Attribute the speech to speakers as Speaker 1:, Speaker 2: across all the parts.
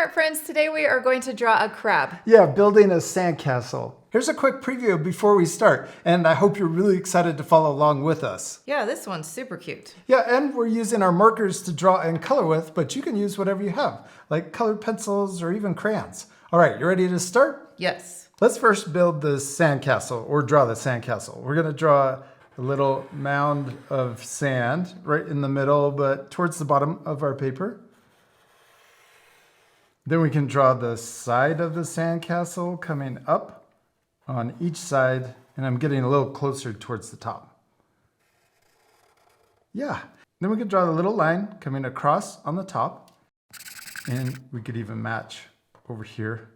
Speaker 1: Art Friends. Today we are going to draw a crab.
Speaker 2: Yeah, building a sandcastle. Here's a quick preview before we start, and I hope you're really excited to follow along with us.
Speaker 1: Yeah, this one's super cute.
Speaker 2: Yeah, and we're using our markers to draw and color with, but you can use whatever you have, like colored pencils or even crayons. All right, you ready to start?
Speaker 1: Yes.
Speaker 2: Let's first build the sandcastle, or draw the sandcastle. We're gonna draw a little mound of sand right in the middle, but towards the bottom of our paper. Then we can draw the side of the sandcastle coming up on each side, and I'm getting a little closer towards the top. Yeah, then we can draw the little line coming across on the top, and we could even match over here.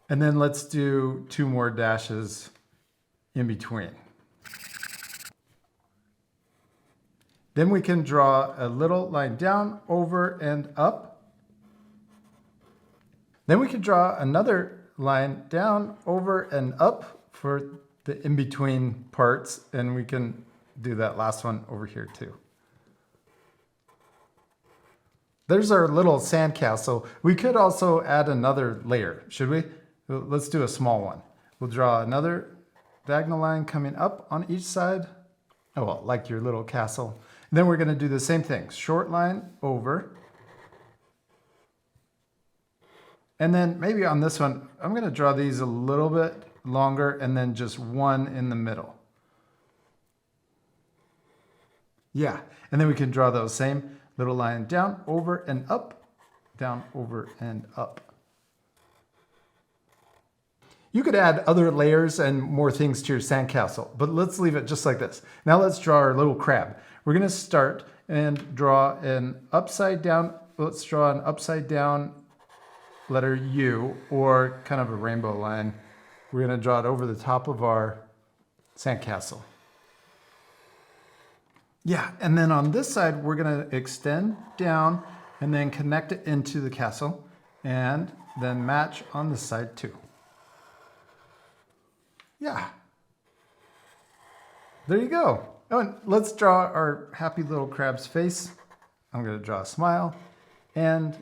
Speaker 2: And then let's do 2 more dashes in between. Then we can draw a little line down, over, and up. Then we can draw another line down, over, and up for the in-between parts, and we can do that last one over here too. There's our little sandcastle. We could also add another layer, should we? Let's do a small one. We'll draw another diagonal line coming up on each side. Oh, well, like your little castle. And then we're going to do the same thing. Short line over. And then maybe on this one, I'm going to draw these a little bit longer and then just one in the middle. Yeah, and then we can draw those same little line down, over, and up, down, over, and up. You could add other layers and more things to your sandcastle, but let's leave it just like this. Now let's draw our little crab. We're going to start and draw an upside down. Let's draw an upside down letter U, or kind of a rainbow line. We're going to draw it over the top of our sandcastle. Yeah, and then on this side, we're going to extend down and then connect it into the castle, and then match on this side too. Yeah. There you go. Oh, and let's draw our happy little crab's face. I'm going to draw a smile, and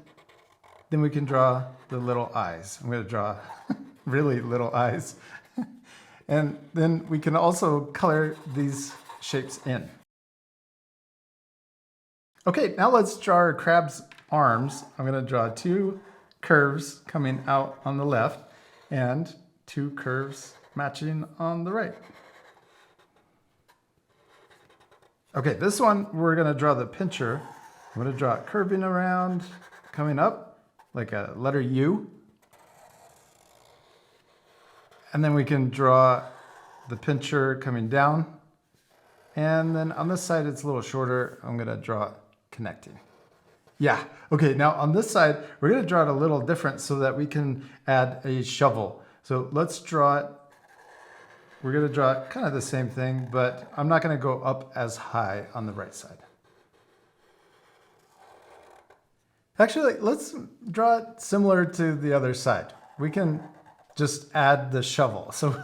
Speaker 2: then we can draw the little eyes. I'm going to draw really little eyes. And then we can also color these shapes in. Okay, now let's draw our crab's arms. I'm going to draw 2 curves coming out on the left and 2 curves matching on the right. Okay, this one we're going to draw the pincher. I'm going to draw it curving around, coming up like a letter U. And then we can draw the pincher coming down. And then on this side, it's a little shorter. I'm going to draw it connecting. Yeah, okay, now on this side, we're going to draw it a little different so that we can add a shovel. So let's draw it. We're going to draw it kind of the same thing, but I'm not going to go up as high on the right side. Actually, let's draw it similar to the other side. We can just add the shovel. So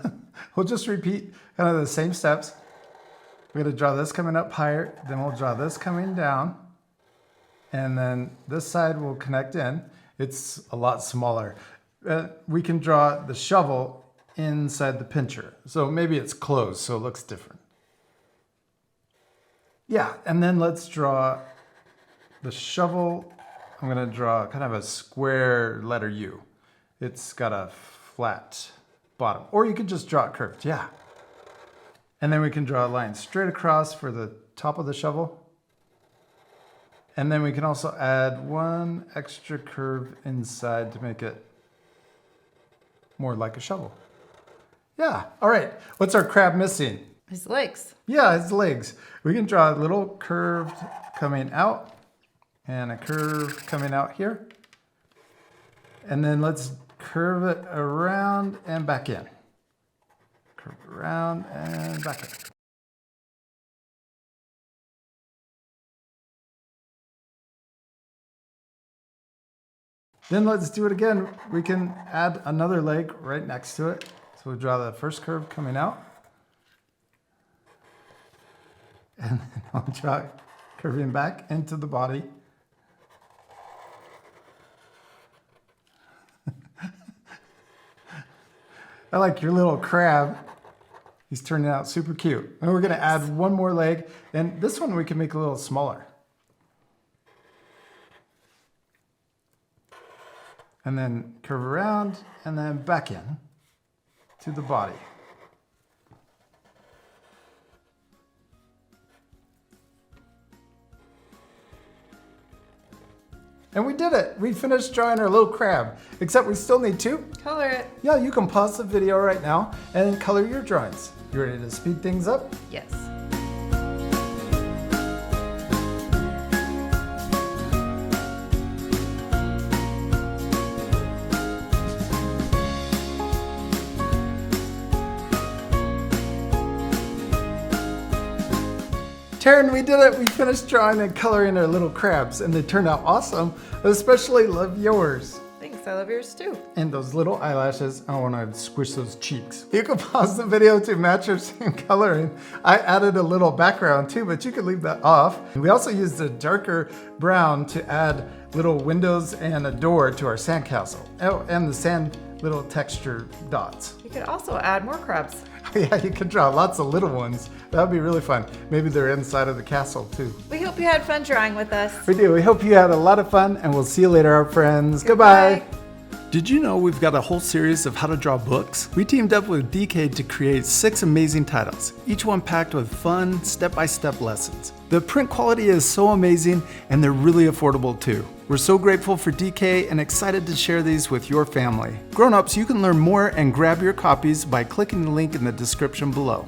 Speaker 2: we'll just repeat kind of the same steps. We're going to draw this coming up higher, then we'll draw this coming down, and then this side will connect in. It's a lot smaller. We can draw the shovel inside the pincher. So maybe it's closed, so it looks different. Yeah, and then let's draw the shovel. I'm going to draw kind of a square letter U. It's got a flat bottom, or you could just draw it curved, yeah. And then we can draw a line straight across for the top of the shovel. And then we can also add 1 extra curve inside to make it more like a shovel. Yeah, all right. What's our crab missing?
Speaker 1: His legs.
Speaker 2: Yeah, his legs. We can draw a little curve coming out and a curve coming out here. And then let's curve it around and back in. Curve around and back in. Then let's do it again. We can add another leg right next to it. So we'll draw the first curve coming out. And then I'll draw it curving back into the body. I like your little crab. He's turning out super cute. And we're gonna add one more leg, and this one we can make a little smaller. And then curve around, and then back in to the body. And we did it. We finished drawing our little crab, except we still need to.
Speaker 1: Color it.
Speaker 2: Yeah, you can pause the video right now and color your drawings. You ready to speed things up?
Speaker 1: Yes.
Speaker 2: Teryn, we did it. We finished drawing and coloring our little crabs, and they turned out awesome. I especially love yours.
Speaker 1: Thanks, I love yours too.
Speaker 2: And those little eyelashes, I want to squish those cheeks. You can pause the video to match your same coloring. I added a little background too, but you could leave that off. And we also used a darker brown to add little windows and a door to our sandcastle. Oh, and the sand little texture dots.
Speaker 1: You could also add more crabs.
Speaker 2: Yeah, you could draw lots of little ones. That would be really fun. Maybe they're inside of the castle too.
Speaker 1: We hope you had fun drawing with us.
Speaker 2: We do. We hope you had a lot of fun, and we'll see you later, our friends. Goodbye. Did you know we've got a whole series of how to draw books? We teamed up with DK to create 6 amazing titles, each one packed with fun, step-by-step lessons. The print quality is so amazing, and they're really affordable too. We're so grateful for DK and excited to share these with your family. Grown-ups, you can learn more and grab your copies by clicking the link in the description below.